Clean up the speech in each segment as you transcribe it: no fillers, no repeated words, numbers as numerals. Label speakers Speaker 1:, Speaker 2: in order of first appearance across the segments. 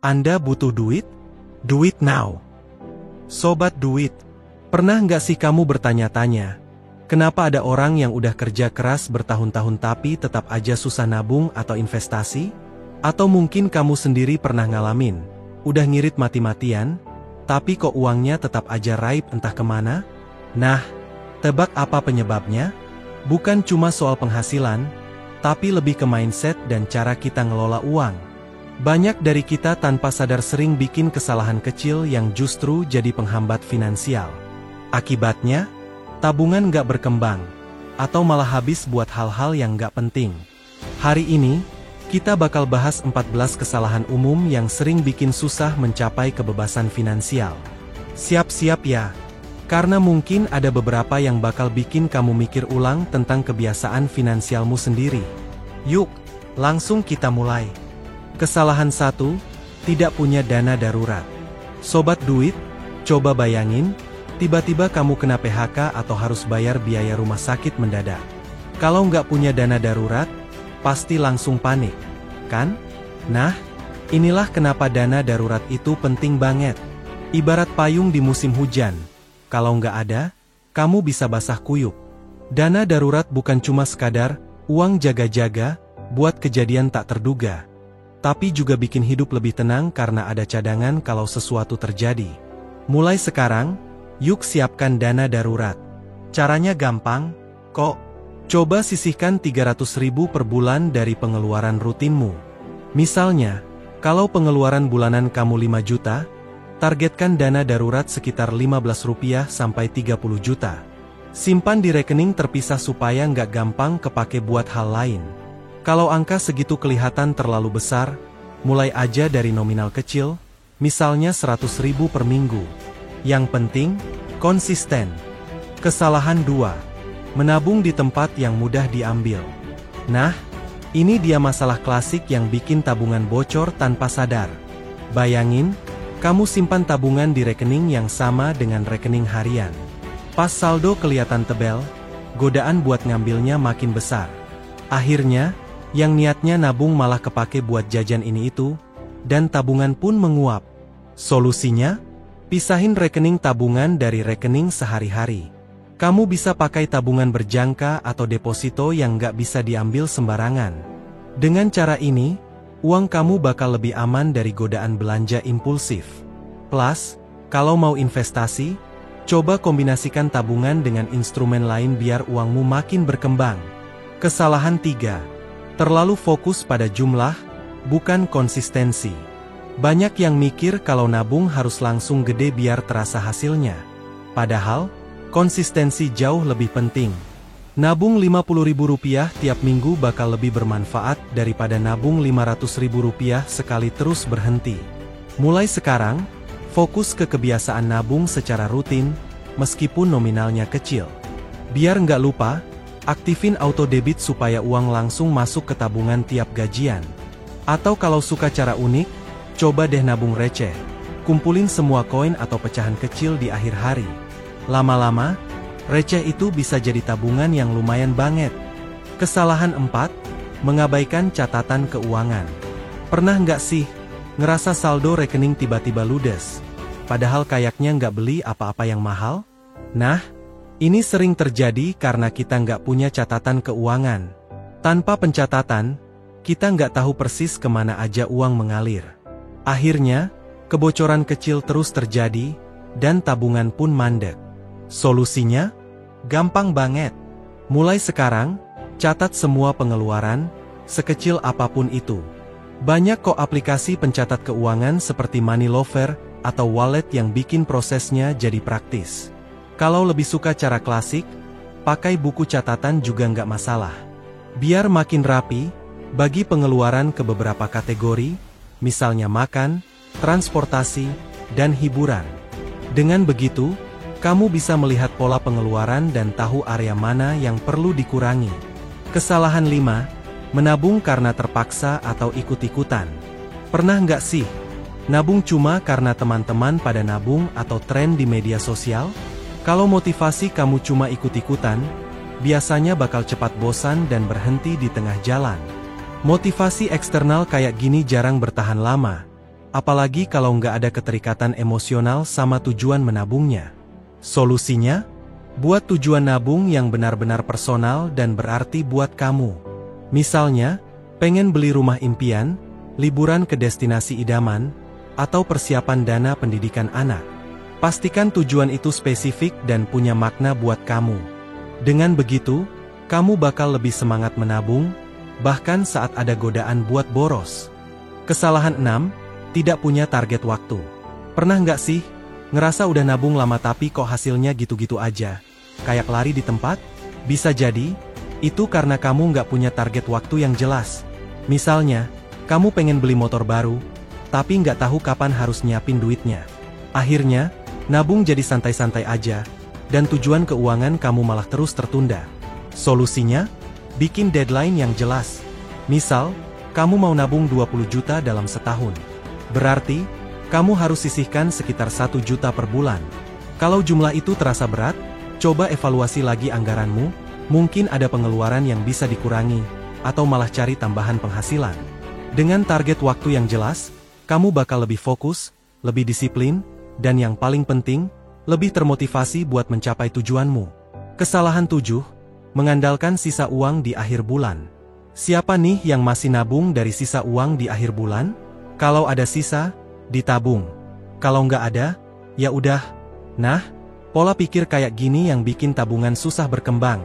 Speaker 1: Anda butuh duit? Duit now. Sobat duit, pernah nggak sih kamu bertanya-tanya, kenapa ada orang yang udah kerja keras bertahun-tahun tapi tetap aja susah nabung atau investasi? Atau mungkin kamu sendiri pernah ngalamin, udah ngirit mati-matian, tapi kok uangnya tetap aja raib entah kemana? Nah, tebak apa penyebabnya? Bukan cuma soal penghasilan, tapi lebih ke mindset dan cara kita ngelola uang. Banyak dari kita tanpa sadar sering bikin kesalahan kecil yang justru jadi penghambat finansial. Akibatnya, tabungan nggak berkembang, atau malah habis buat hal-hal yang nggak penting. Hari ini, kita bakal bahas 14 kesalahan umum yang sering bikin susah mencapai kebebasan finansial. Siap-siap ya, karena mungkin ada beberapa yang bakal bikin kamu mikir ulang tentang kebiasaan finansialmu sendiri. Yuk, langsung kita mulai. Kesalahan 1, tidak punya dana darurat. Sobat duit, coba bayangin, tiba-tiba kamu kena PHK atau harus bayar biaya rumah sakit mendadak. Kalau nggak punya dana darurat, pasti langsung panik, kan? Nah, inilah kenapa dana darurat itu penting banget. Ibarat payung di musim hujan, kalau nggak ada, kamu bisa basah kuyup. Dana darurat bukan cuma sekadar uang jaga-jaga buat kejadian tak terduga, tapi juga bikin hidup lebih tenang karena ada cadangan kalau sesuatu terjadi. Mulai sekarang, yuk siapkan dana darurat. Caranya gampang, kok. Coba sisihkan 300.000 per bulan dari pengeluaran rutinmu. Misalnya, kalau pengeluaran bulanan kamu 5 juta, targetkan dana darurat sekitar 15 rupiah sampai 30 juta. Simpan di rekening terpisah supaya nggak gampang kepake buat hal lain. Kalau angka segitu kelihatan terlalu besar, mulai aja dari nominal kecil, misalnya 100.000 per minggu. Yang penting, konsisten. Kesalahan 2. Menabung di tempat yang mudah diambil. Nah, ini dia masalah klasik yang bikin tabungan bocor tanpa sadar. Bayangin, kamu simpan tabungan di rekening yang sama dengan rekening harian. Pas saldo kelihatan tebel, godaan buat ngambilnya makin besar. Akhirnya, yang niatnya nabung malah kepake buat jajan ini itu, dan tabungan pun menguap. Solusinya? Pisahin rekening tabungan dari rekening sehari-hari. Kamu bisa pakai tabungan berjangka atau deposito yang nggak bisa diambil sembarangan. Dengan cara ini, uang kamu bakal lebih aman dari godaan belanja impulsif. Plus, kalau mau investasi, coba kombinasikan tabungan dengan instrumen lain biar uangmu makin berkembang. Kesalahan 3. Terlalu fokus pada jumlah, bukan konsistensi. Banyak yang mikir kalau nabung harus langsung gede biar terasa hasilnya. Padahal, konsistensi jauh lebih penting. Nabung Rp50.000 tiap minggu bakal lebih bermanfaat daripada nabung Rp500.000 sekali terus berhenti. Mulai sekarang, fokus ke kebiasaan nabung secara rutin, meskipun nominalnya kecil. Biar nggak lupa, aktifin auto debit supaya uang langsung masuk ke tabungan tiap gajian. Atau kalau suka cara unik, coba deh nabung receh. Kumpulin semua koin atau pecahan kecil di akhir hari. Lama-lama, receh itu bisa jadi tabungan yang lumayan banget. Kesalahan 4, mengabaikan catatan keuangan. Pernah nggak sih, ngerasa saldo rekening tiba-tiba ludes? Padahal kayaknya nggak beli apa-apa yang mahal? Nah, ini sering terjadi karena kita nggak punya catatan keuangan. Tanpa pencatatan, kita nggak tahu persis kemana aja uang mengalir. Akhirnya, kebocoran kecil terus terjadi, dan tabungan pun mandek. Solusinya? Gampang banget. Mulai sekarang, catat semua pengeluaran, sekecil apapun itu. Banyak kok aplikasi pencatat keuangan seperti Money Lover atau wallet yang bikin prosesnya jadi praktis. Kalau lebih suka cara klasik, pakai buku catatan juga nggak masalah. Biar makin rapi, bagi pengeluaran ke beberapa kategori, misalnya makan, transportasi, dan hiburan. Dengan begitu, kamu bisa melihat pola pengeluaran dan tahu area mana yang perlu dikurangi. Kesalahan 5, menabung karena terpaksa atau ikut-ikutan. Pernah nggak sih, nabung cuma karena teman-teman pada nabung atau tren di media sosial? Kalau motivasi kamu cuma ikut-ikutan, biasanya bakal cepat bosan dan berhenti di tengah jalan. Motivasi eksternal kayak gini jarang bertahan lama. apalagi kalau nggak ada keterikatan emosional sama tujuan menabungnya. Solusinya? Buat tujuan nabung yang benar-benar personal dan berarti buat kamu. Misalnya, pengen beli rumah impian, liburan ke destinasi idaman, atau persiapan dana pendidikan anak. Pastikan tujuan itu spesifik dan punya makna buat kamu. Dengan begitu, kamu bakal lebih semangat menabung, bahkan saat ada godaan buat boros. Kesalahan 6, tidak punya target waktu. Pernah nggak sih, ngerasa udah nabung lama tapi kok hasilnya gitu-gitu aja? Kayak lari di tempat? Bisa jadi, itu karena kamu nggak punya target waktu yang jelas. Misalnya, kamu pengen beli motor baru, tapi nggak tahu kapan harus nyiapin duitnya. Akhirnya, nabung jadi santai-santai aja, dan tujuan keuangan kamu malah terus tertunda. Solusinya? Bikin deadline yang jelas. Misal, kamu mau nabung 20 juta dalam setahun. Berarti, kamu harus sisihkan sekitar 1 juta per bulan. Kalau jumlah itu terasa berat, coba evaluasi lagi anggaranmu, mungkin ada pengeluaran yang bisa dikurangi, atau malah cari tambahan penghasilan. Dengan target waktu yang jelas, kamu bakal lebih fokus, lebih disiplin, dan yang paling penting, lebih termotivasi buat mencapai tujuanmu. Kesalahan 7, mengandalkan sisa uang di akhir bulan. Siapa nih yang masih nabung dari sisa uang di akhir bulan? Kalau ada sisa, ditabung. Kalau nggak ada, ya udah. Nah, pola pikir kayak gini yang bikin tabungan susah berkembang.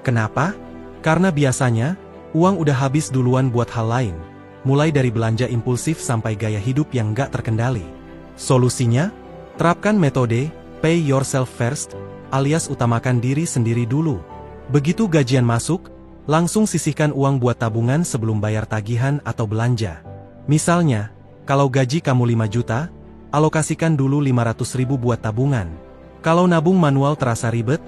Speaker 1: Kenapa? Karena biasanya, uang udah habis duluan buat hal lain. Mulai dari belanja impulsif sampai gaya hidup yang nggak terkendali. Solusinya? Terapkan metode pay yourself first, alias utamakan diri sendiri dulu. Begitu gajian masuk, langsung sisihkan uang buat tabungan sebelum bayar tagihan atau belanja. Misalnya, kalau gaji kamu 5 juta, alokasikan dulu 500.000 buat tabungan. Kalau nabung manual terasa ribet,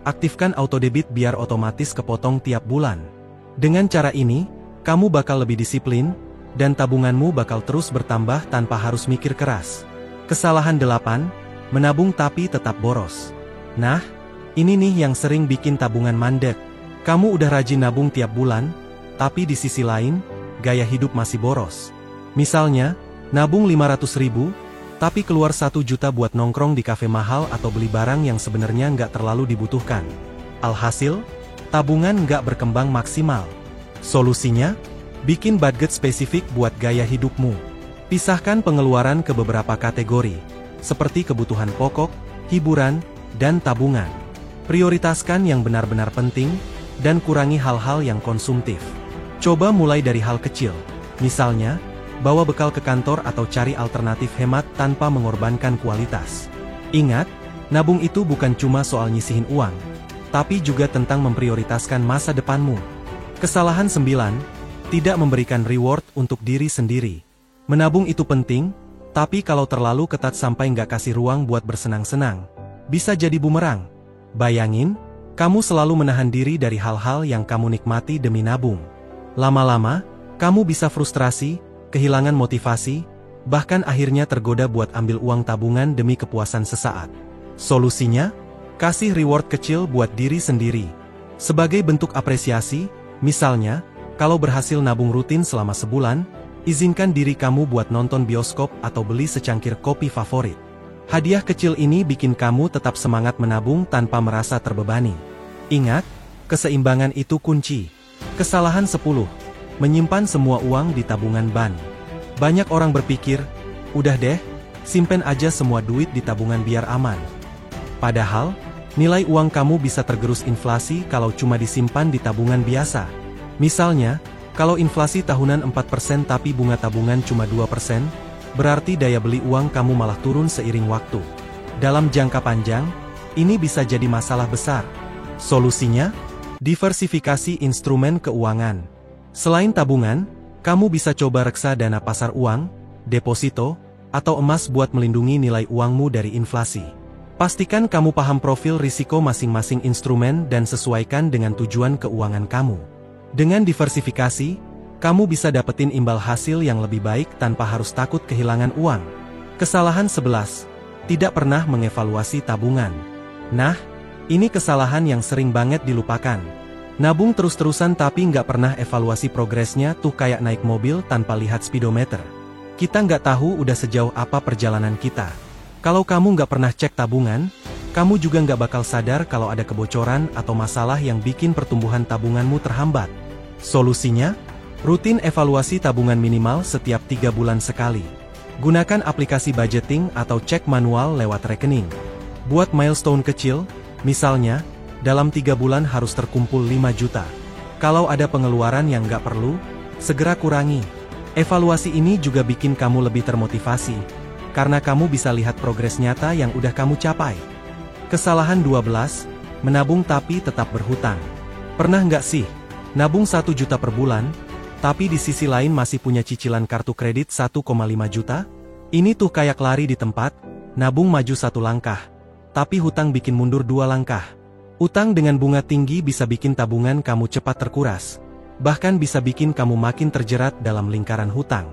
Speaker 1: aktifkan autodebit biar otomatis kepotong tiap bulan. Dengan cara ini, kamu bakal lebih disiplin, dan tabunganmu bakal terus bertambah tanpa harus mikir keras. Kesalahan 8, menabung tapi tetap boros. Nah, ini nih yang sering bikin tabungan mandek. Kamu udah rajin nabung tiap bulan, tapi di sisi lain, gaya hidup masih boros. Misalnya, nabung 500.000, tapi keluar 1 juta buat nongkrong di kafe mahal atau beli barang yang sebenarnya nggak terlalu dibutuhkan. Alhasil, tabungan nggak berkembang maksimal. Solusinya? Bikin budget spesifik buat gaya hidupmu. Pisahkan pengeluaran ke beberapa kategori, seperti kebutuhan pokok, hiburan, dan tabungan. Prioritaskan yang benar-benar penting, dan kurangi hal-hal yang konsumtif. Coba mulai dari hal kecil, misalnya, bawa bekal ke kantor atau cari alternatif hemat tanpa mengorbankan kualitas. Ingat, nabung itu bukan cuma soal nyisihin uang, tapi juga tentang memprioritaskan masa depanmu. Kesalahan 9, tidak memberikan reward untuk diri sendiri. Menabung itu penting, tapi kalau terlalu ketat sampai nggak kasih ruang buat bersenang-senang, bisa jadi bumerang. Bayangin, kamu selalu menahan diri dari hal-hal yang kamu nikmati demi nabung. Lama-lama, kamu bisa frustrasi, kehilangan motivasi, bahkan akhirnya tergoda buat ambil uang tabungan demi kepuasan sesaat. Solusinya? Kasih reward kecil buat diri sendiri. Sebagai bentuk apresiasi, misalnya, kalau berhasil nabung rutin selama sebulan, izinkan diri kamu buat nonton bioskop atau beli secangkir kopi favorit. Hadiah kecil ini bikin kamu tetap semangat menabung tanpa merasa terbebani. Ingat, keseimbangan itu kunci. Kesalahan 10, menyimpan semua uang di tabungan ban. Banyak orang berpikir, udah deh, simpen aja semua duit di tabungan biar aman. Padahal, nilai uang kamu bisa tergerus inflasi kalau cuma disimpan di tabungan biasa. Misalnya, kalau inflasi tahunan 4% tapi bunga tabungan cuma 2%, berarti daya beli uang kamu malah turun seiring waktu. Dalam jangka panjang, ini bisa jadi masalah besar. Solusinya? Diversifikasi instrumen keuangan. Selain tabungan, kamu bisa coba reksadana pasar uang, deposito, atau emas buat melindungi nilai uangmu dari inflasi. Pastikan kamu paham profil risiko masing-masing instrumen dan sesuaikan dengan tujuan keuangan kamu. Dengan diversifikasi, kamu bisa dapetin imbal hasil yang lebih baik tanpa harus takut kehilangan uang. Kesalahan 11, tidak pernah mengevaluasi tabungan. Nah, ini kesalahan yang sering banget dilupakan. Nabung terus-terusan tapi nggak pernah evaluasi progresnya tuh kayak naik mobil tanpa lihat speedometer. Kita nggak tahu udah sejauh apa perjalanan kita. Kalau kamu nggak pernah cek tabungan, kamu juga nggak bakal sadar kalau ada kebocoran atau masalah yang bikin pertumbuhan tabunganmu terhambat. Solusinya? Rutin evaluasi tabungan minimal setiap 3 bulan sekali. Gunakan aplikasi budgeting atau cek manual lewat rekening. Buat milestone kecil, misalnya, dalam 3 bulan harus terkumpul 5 juta. Kalau ada pengeluaran yang nggak perlu, segera kurangi. Evaluasi ini juga bikin kamu lebih termotivasi, karena kamu bisa lihat progres nyata yang udah kamu capai. Kesalahan 12, menabung tapi tetap berhutang. Pernah nggak sih, nabung 1 juta per bulan, tapi di sisi lain masih punya cicilan kartu kredit 1,5 juta? Ini tuh kayak lari di tempat, nabung maju 1 langkah, tapi hutang bikin mundur 2 langkah. Utang dengan bunga tinggi bisa bikin tabungan kamu cepat terkuras, bahkan bisa bikin kamu makin terjerat dalam lingkaran hutang.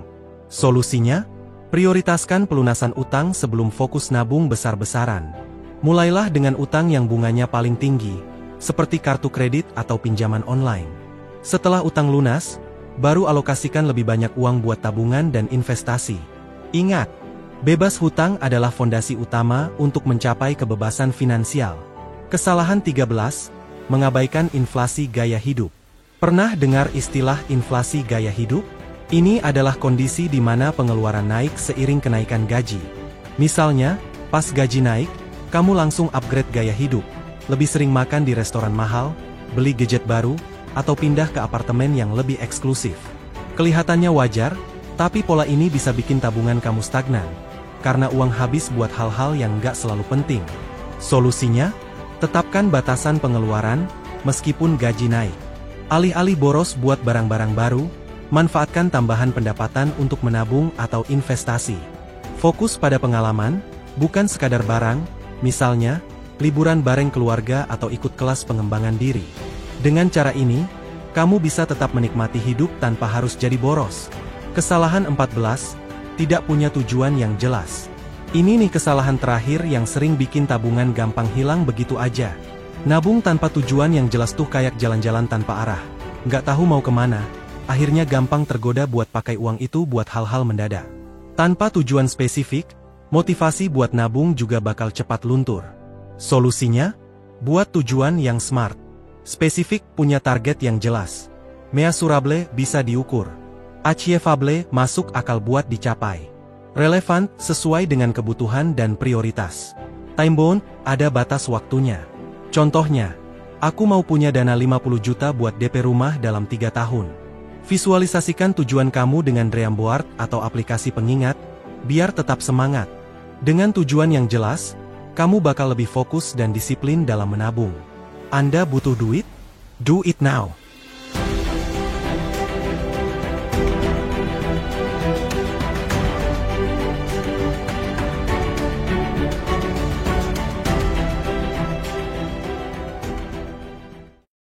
Speaker 1: Solusinya? Prioritaskan pelunasan utang sebelum fokus nabung besar-besaran. Mulailah dengan utang yang bunganya paling tinggi, seperti kartu kredit atau pinjaman online. Setelah utang lunas, baru alokasikan lebih banyak uang buat tabungan dan investasi. Ingat, bebas hutang adalah fondasi utama untuk mencapai kebebasan finansial. Kesalahan 13, mengabaikan inflasi gaya hidup. Pernah dengar istilah inflasi gaya hidup? Ini adalah kondisi di mana pengeluaran naik seiring kenaikan gaji. Misalnya, pas gaji naik, kamu langsung upgrade gaya hidup, lebih sering makan di restoran mahal, beli gadget baru, atau pindah ke apartemen yang lebih eksklusif. Kelihatannya wajar, tapi pola ini bisa bikin tabungan kamu stagnan, karena uang habis buat hal-hal yang nggak selalu penting. Solusinya? Tetapkan batasan pengeluaran, meskipun gaji naik. Alih-alih boros buat barang-barang baru, manfaatkan tambahan pendapatan untuk menabung atau investasi. Fokus pada pengalaman, bukan sekadar barang, misalnya, liburan bareng keluarga atau ikut kelas pengembangan diri. Dengan cara ini, kamu bisa tetap menikmati hidup tanpa harus jadi boros. Kesalahan 14, tidak punya tujuan yang jelas. Ini nih kesalahan terakhir yang sering bikin tabungan gampang hilang begitu aja. Nabung tanpa tujuan yang jelas tuh kayak jalan-jalan tanpa arah. Nggak tahu mau kemana, akhirnya gampang tergoda buat pakai uang itu buat hal-hal mendadak. Tanpa tujuan spesifik, motivasi buat nabung juga bakal cepat luntur. Solusinya? Buat tujuan yang smart. Spesifik, punya target yang jelas. Measurable, bisa diukur. Achievable, masuk akal buat dicapai. Relevan, sesuai dengan kebutuhan dan prioritas. Time bound, ada batas waktunya. Contohnya, aku mau punya dana 50 juta buat DP rumah dalam 3 tahun. Visualisasikan tujuan kamu dengan dream board atau aplikasi pengingat, biar tetap semangat. Dengan tujuan yang jelas, kamu bakal lebih fokus dan disiplin dalam menabung. Anda butuh duit? Do it now!